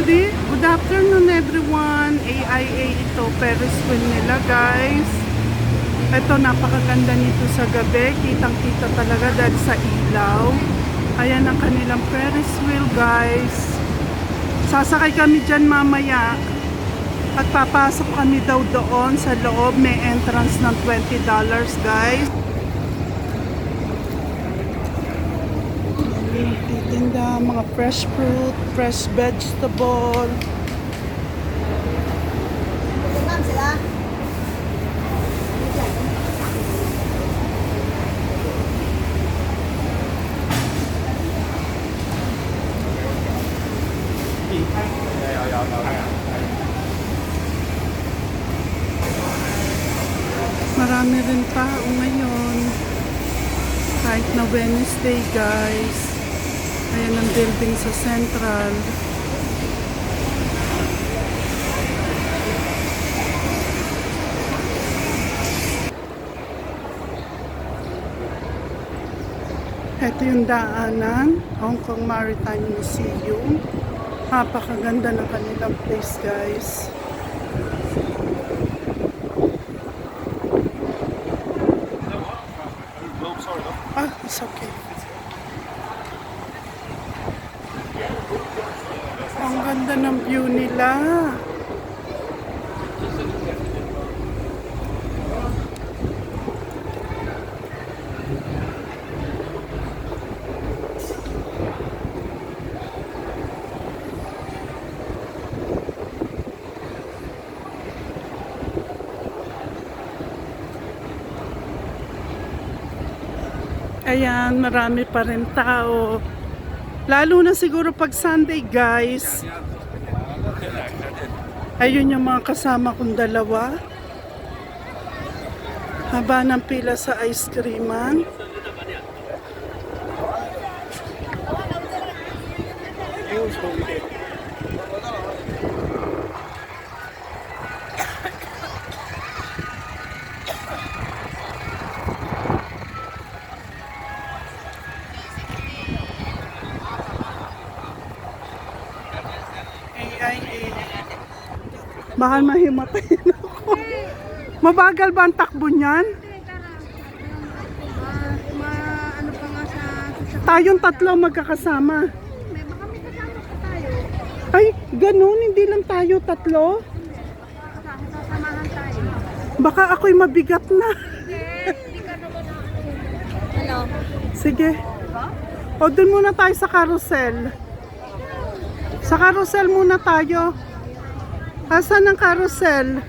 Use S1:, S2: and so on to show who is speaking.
S1: Good afternoon everyone. AIA ito, Ferris wheel nila guys. Ito napakaganda nito sa gabi. Kitang-kita talaga dahil sa ilaw. Ayan ang kanilang Ferris wheel guys. Sasakay kami dyan mamaya. At papasok kami daw doon sa loob. May entrance ng $20 guys. Titinda, mga fresh fruit, fresh vegetable. Marami rin tao ngayon. Kahit na Wednesday guys. Ayan ang building sa Central. Ito yung daanan, Hong Kong Maritime Museum. Napakaganda ng kanilang place guys. Ah, it's okay. Ang ganda ng view nila. Ayan, marami pa rin tao. Lalo na siguro pag Sunday guys. Ayun yung mga kasama kong dalawa. Haba ng pila sa ice creaman. Baka mahimatayin ako. Mabagal ba ang takbo niyan?
S2: Ano pa nga sa...
S1: Tayong tatlo magkakasama.
S2: May baka may kasama pa tayo.
S1: Ay, ganun, hindi lang tayo tatlo.
S2: Sasamahan tayo.
S1: Baka ako'y mabigat na.
S2: Hindi ka naman Ano?
S1: Sige. O, dun muna tayo sa carousel. Sa carousel muna tayo. Asan ang carousel?